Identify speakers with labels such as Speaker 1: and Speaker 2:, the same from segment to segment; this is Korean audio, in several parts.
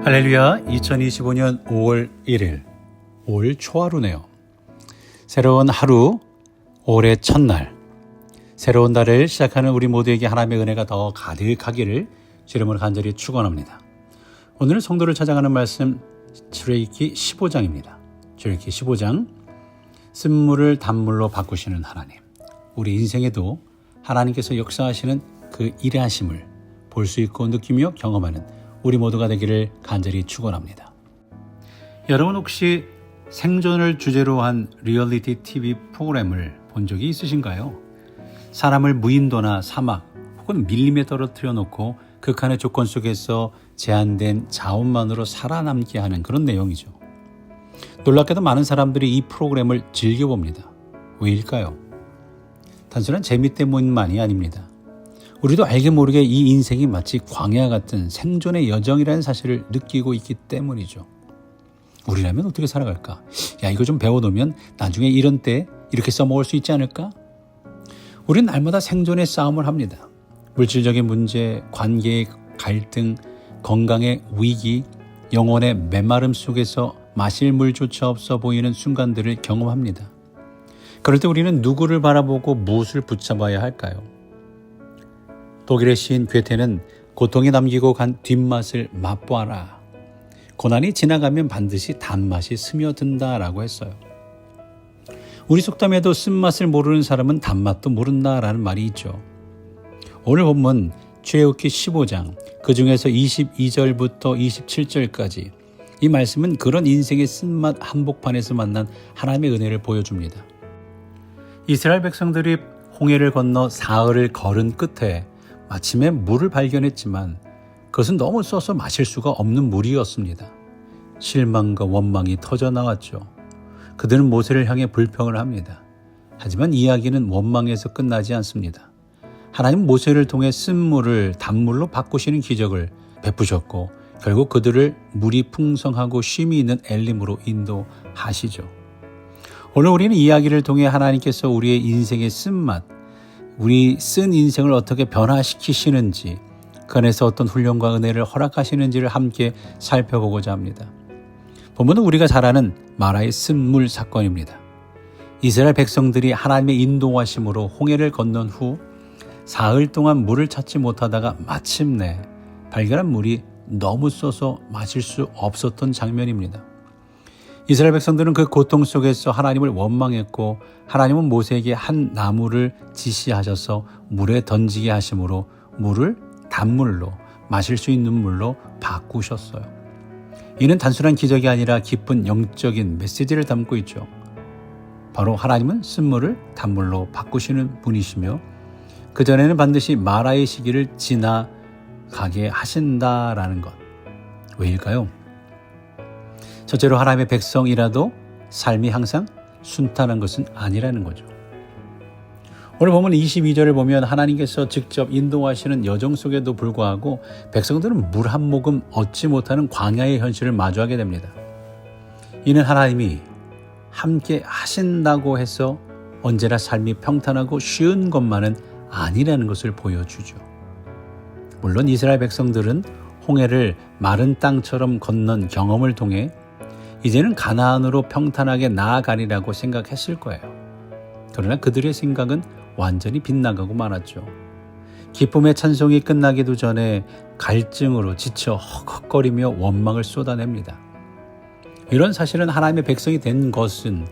Speaker 1: 할렐루야. 2025년 5월 1일 올 초하루네요. 새로운 하루, 올해 첫날, 새로운 달을 시작하는 우리 모두에게 하나님의 은혜가 더 가득하기를 주님으로 간절히 축원합니다. 오늘 성도를 찾아가는 말씀 출애굽기 15장입니다. 출애굽기 15장, 쓴물을 단물로 바꾸시는 하나님. 우리 인생에도 하나님께서 역사하시는 그 일하심을 볼 수 있고 느끼며 경험하는 우리 모두가 되기를 간절히 축원합니다. 여러분 혹시 생존을 주제로 한 리얼리티 TV 프로그램을 본 적이 있으신가요? 사람을 무인도나 사막 혹은 밀림에 떨어뜨려 놓고 극한의 조건 속에서 제한된 자원만으로 살아남게 하는 그런 내용이죠. 놀랍게도 많은 사람들이 이 프로그램을 즐겨봅니다. 왜일까요? 단순한 재미 때문만이 아닙니다. 우리도 알게 모르게 이 인생이 마치 광야 같은 생존의 여정이라는 사실을 느끼고 있기 때문이죠. 우리라면 어떻게 살아갈까? 야, 이거 좀 배워놓으면 나중에 이런 때 이렇게 써먹을 수 있지 않을까? 우리는 날마다 생존의 싸움을 합니다. 물질적인 문제, 관계의 갈등, 건강의 위기, 영혼의 메마름 속에서 마실 물조차 없어 보이는 순간들을 경험합니다. 그럴 때 우리는 누구를 바라보고 무엇을 붙잡아야 할까요? 독일의 시인 괴테는 고통이 남기고 간 뒷맛을 맛보아라. 고난이 지나가면 반드시 단맛이 스며든다라고 했어요. 우리 속담에도 쓴맛을 모르는 사람은 단맛도 모른다라는 말이 있죠. 오늘 본문 출애굽기 15장 그 중에서 22절부터 27절까지 이 말씀은 그런 인생의 쓴맛 한복판에서 만난 하나님의 은혜를 보여줍니다. 이스라엘 백성들이 홍해를 건너 사흘을 걸은 끝에 마침에 물을 발견했지만 그것은 너무 써서 마실 수가 없는 물이었습니다. 실망과 원망이 터져 나왔죠. 그들은 모세를 향해 불평을 합니다. 하지만 이야기는 원망에서 끝나지 않습니다. 하나님 모세를 통해 쓴물을 단물로 바꾸시는 기적을 베푸셨고 결국 그들을 물이 풍성하고 쉼이 있는 엘림으로 인도하시죠. 오늘 우리는 이야기를 통해 하나님께서 우리의 인생의 쓴맛, 우리 쓴 인생을 어떻게 변화시키시는지, 그 안에서 어떤 훈련과 은혜를 허락하시는지를 함께 살펴보고자 합니다. 본문은 우리가 잘 아는 마라의 쓴물 사건입니다. 이스라엘 백성들이 하나님의 인도하심으로 홍해를 건넌 후 사흘 동안 물을 찾지 못하다가 마침내 발견한 물이 너무 써서 마실 수 없었던 장면입니다. 이스라엘 백성들은 그 고통 속에서 하나님을 원망했고 하나님은 모세에게 한 나무를 지시하셔서 물에 던지게 하심으로 물을 단물로 마실 수 있는 물로 바꾸셨어요. 이는 단순한 기적이 아니라 깊은 영적인 메시지를 담고 있죠. 바로 하나님은 쓴물을 단물로 바꾸시는 분이시며 그전에는 반드시 마라의 시기를 지나가게 하신다라는 것. 왜일까요? 첫째로 하나님의 백성이라도 삶이 항상 순탄한 것은 아니라는 거죠. 오늘 보면 22절을 보면 하나님께서 직접 인도하시는 여정 속에도 불구하고 백성들은 물 한 모금 얻지 못하는 광야의 현실을 마주하게 됩니다. 이는 하나님이 함께 하신다고 해서 언제나 삶이 평탄하고 쉬운 것만은 아니라는 것을 보여주죠. 물론 이스라엘 백성들은 홍해를 마른 땅처럼 건넌 경험을 통해 이제는 가나안으로 평탄하게 나아가리라고 생각했을 거예요. 그러나 그들의 생각은 완전히 빗나가고 말았죠. 기쁨의 찬송이 끝나기도 전에 갈증으로 지쳐 헉헉거리며 원망을 쏟아냅니다. 이런 사실은 하나님의 백성이 된 것은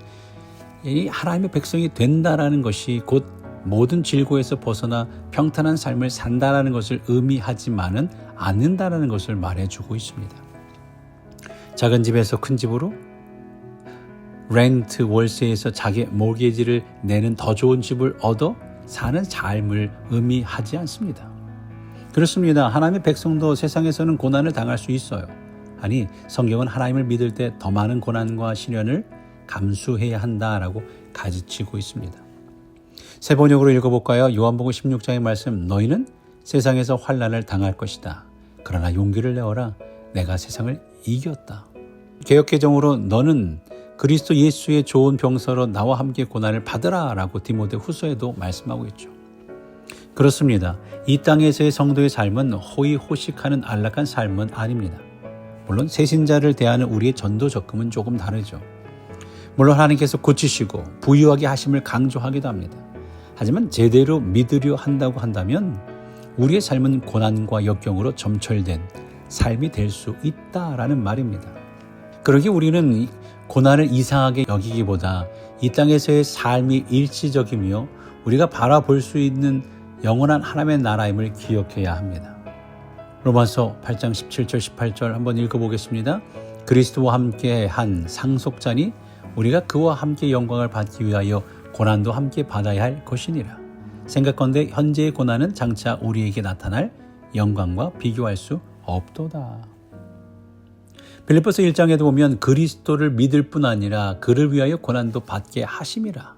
Speaker 1: 이 하나님의 백성이 된다라는 것이 곧 모든 질고에서 벗어나 평탄한 삶을 산다라는 것을 의미하지만은 않는다라는 것을 말해주고 있습니다. 작은 집에서 큰 집으로, 렌트 월세에서 자기 모기지를 내는 더 좋은 집을 얻어 사는 삶을 의미하지 않습니다. 그렇습니다. 하나님의 백성도 세상에서는 고난을 당할 수 있어요. 아니, 성경은 하나님을 믿을 때 더 많은 고난과 시련을 감수해야 한다라고 가르치고 있습니다. 세 번역으로 읽어볼까요? 요한복음 16장의 말씀, 너희는 세상에서 환난을 당할 것이다. 그러나 용기를 내어라. 내가 세상을 이겼다. 개역개정으로 너는 그리스도 예수의 좋은 병사로 나와 함께 고난을 받으라 라고 디모데 후서에도 말씀하고 있죠. 그렇습니다. 이 땅에서의 성도의 삶은 호의호식하는 안락한 삶은 아닙니다. 물론 새신자를 대하는 우리의 전도 접근은 조금 다르죠. 물론 하나님께서 고치시고 부유하게 하심을 강조하기도 합니다. 하지만 제대로 믿으려 한다고 한다면 우리의 삶은 고난과 역경으로 점철된 삶이 될 수 있다라는 말입니다. 그러기에 우리는 고난을 이상하게 여기기보다 이 땅에서의 삶이 일시적이며 우리가 바라볼 수 있는 영원한 하나님의 나라임을 기억해야 합니다. 로마서 8장 17절 18절 한번 읽어보겠습니다. 그리스도와 함께 한 상속자니 우리가 그와 함께 영광을 받기 위하여 고난도 함께 받아야 할 것이니라. 생각건대 현재의 고난은 장차 우리에게 나타날 영광과 비교할 수 없도다. 빌립보서 1장에도 보면 그리스도를 믿을 뿐 아니라 그를 위하여 고난도 받게 하심이라.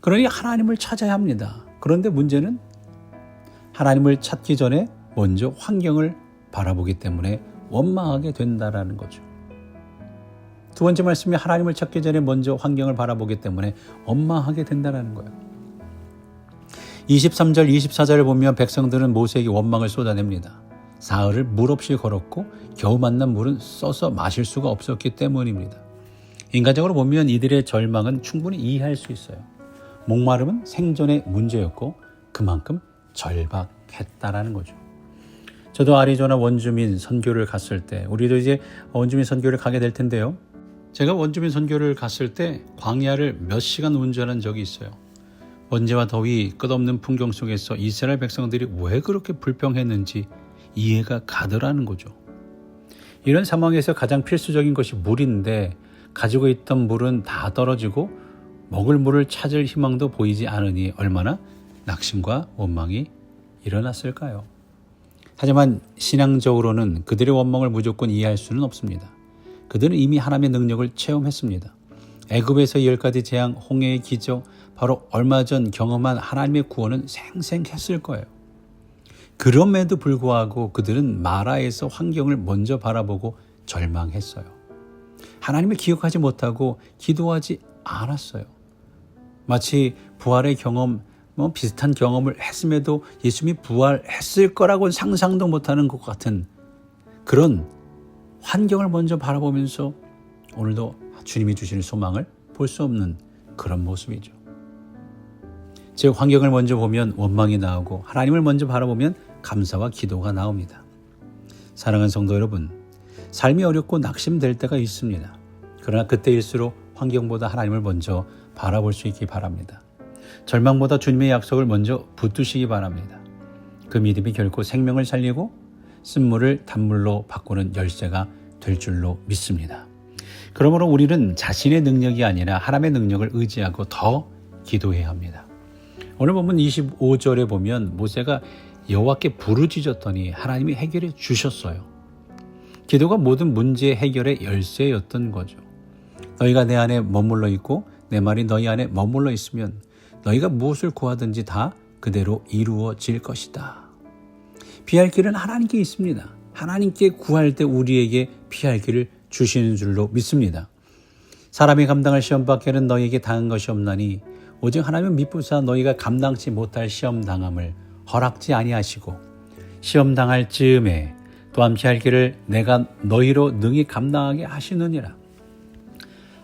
Speaker 1: 그러니 하나님을 찾아야 합니다. 그런데 문제는 하나님을 찾기 전에 먼저 환경을 바라보기 때문에 원망하게 된다라는 거죠. 두 번째 말씀이 하나님을 찾기 전에 먼저 환경을 바라보기 때문에 원망하게 된다는 거예요. 23절, 24절을 보면 백성들은 모세에게 원망을 쏟아냅니다. 사흘을 물 없이 걸었고 겨우 만난 물은 써서 마실 수가 없었기 때문입니다. 인간적으로 보면 이들의 절망은 충분히 이해할 수 있어요. 목마름은 생존의 문제였고 그만큼 절박했다라는 거죠. 저도 아리조나 원주민 선교를 갔을 때 우리도 이제 원주민 선교를 가게 될 텐데요. 제가 원주민 선교를 갔을 때 광야를 몇 시간 운전한 적이 있어요. 먼지와 더위, 끝없는 풍경 속에서 이스라엘 백성들이 왜 그렇게 불평했는지 이해가 가더라는 거죠. 이런 상황에서 가장 필수적인 것이 물인데 가지고 있던 물은 다 떨어지고 먹을 물을 찾을 희망도 보이지 않으니 얼마나 낙심과 원망이 일어났을까요? 하지만 신앙적으로는 그들의 원망을 무조건 이해할 수는 없습니다. 그들은 이미 하나님의 능력을 체험했습니다. 애굽에서 10가지 재앙, 홍해의 기적, 바로 얼마 전 경험한 하나님의 구원은 생생했을 거예요. 그럼에도 불구하고 그들은 마라에서 환경을 먼저 바라보고 절망했어요. 하나님을 기억하지 못하고 기도하지 않았어요. 마치 부활의 경험, 비슷한 경험을 했음에도 예수님이 부활했을 거라고는 상상도 못하는 것 같은 그런 환경을 먼저 바라보면서 오늘도 주님이 주시는 소망을 볼 수 없는 그런 모습이죠. 즉 환경을 먼저 보면 원망이 나오고 하나님을 먼저 바라보면 감사와 기도가 나옵니다. 사랑하는 성도 여러분, 삶이 어렵고 낙심될 때가 있습니다. 그러나 그때일수록 환경보다 하나님을 먼저 바라볼 수 있기 바랍니다. 절망보다 주님의 약속을 먼저 붙드시기 바랍니다. 그 믿음이 결코 생명을 살리고 쓴물을 단물로 바꾸는 열쇠가 될 줄로 믿습니다. 그러므로 우리는 자신의 능력이 아니라 하나님의 능력을 의지하고 더 기도해야 합니다. 오늘 본문 25절에 보면 모세가 여호와께 부르짖었더니 하나님이 해결해 주셨어요. 기도가 모든 문제 해결의 열쇠였던 거죠. 너희가 내 안에 머물러 있고 내 말이 너희 안에 머물러 있으면 너희가 무엇을 구하든지 다 그대로 이루어질 것이다. 피할 길은 하나님께 있습니다. 하나님께 구할 때 우리에게 피할 길을 주시는 줄로 믿습니다. 사람이 감당할 시험 밖에는 너희에게 당한 것이 없나니 오직 하나님은 미쁘사 너희가 감당치 못할 시험 당함을 허락지 아니하시고 시험 당할 즈음에 또한 피할 길을 내가 너희로 능히 감당하게 하시느니라.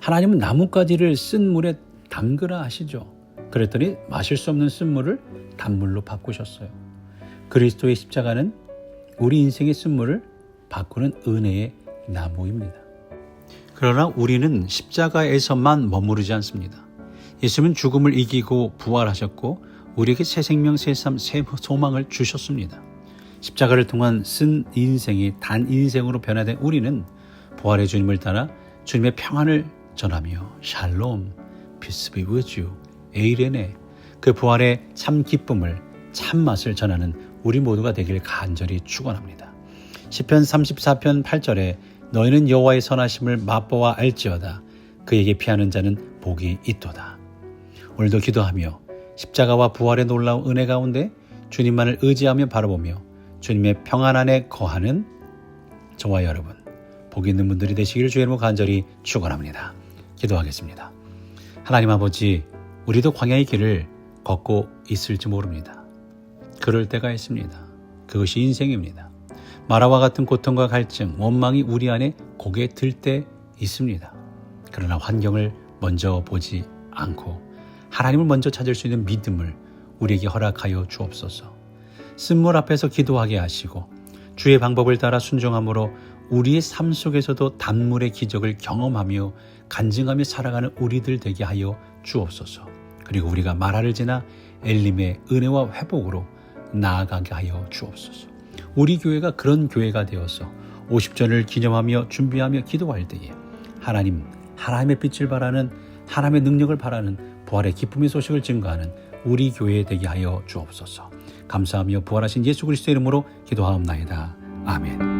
Speaker 1: 하나님은 나뭇가지를 쓴 물에 담그라 하시죠. 그랬더니 마실 수 없는 쓴물을 단물로 바꾸셨어요. 그리스도의 십자가는 우리 인생의 쓴물을 바꾸는 은혜의 나무입니다. 그러나 우리는 십자가에서만 머무르지 않습니다. 예수님은 죽음을 이기고 부활하셨고 우리에게 새 생명, 새 삶, 새 소망을 주셨습니다. 십자가를 통한 쓴 인생이 단 인생으로 변화된 우리는 부활의 주님을 따라 주님의 평안을 전하며 샬롬, peace be with you, 에이레네, 그 부활의 참 기쁨을, 참 맛을 전하는 우리 모두가 되길 간절히 축원합니다. 시편 34편 8절에 너희는 여호와의 선하심을 맛보아 알지어다. 그에게 피하는 자는 복이 있도다. 오늘도 기도하며 십자가와 부활의 놀라운 은혜 가운데 주님만을 의지하며 바라보며 주님의 평안 안에 거하는 저와 여러분, 복 있는 분들이 되시기를 주의 이름으로 간절히 축원합니다. 기도하겠습니다. 하나님 아버지, 우리도 광야의 길을 걷고 있을지 모릅니다. 그럴 때가 있습니다. 그것이 인생입니다. 마라와 같은 고통과 갈증, 원망이 우리 안에 고개 들 때 있습니다. 그러나 환경을 먼저 보지 않고 하나님을 먼저 찾을 수 있는 믿음을 우리에게 허락하여 주옵소서. 쓴물 앞에서 기도하게 하시고 주의 방법을 따라 순종함으로 우리의 삶 속에서도 단물의 기적을 경험하며 간증하며 살아가는 우리들 되게 하여 주옵소서. 그리고 우리가 마라를 지나 엘림의 은혜와 회복으로 나아가게 하여 주옵소서. 우리 교회가 그런 교회가 되어서 50전을 기념하며 준비하며 기도할 때에 하나님의 빛을 바라는, 하나님의 능력을 바라는, 부활의 기쁨의 소식을 증거하는 우리 교회 되게 하여 주옵소서. 감사하며 부활하신 예수 그리스도의 이름으로 기도하옵나이다. 아멘.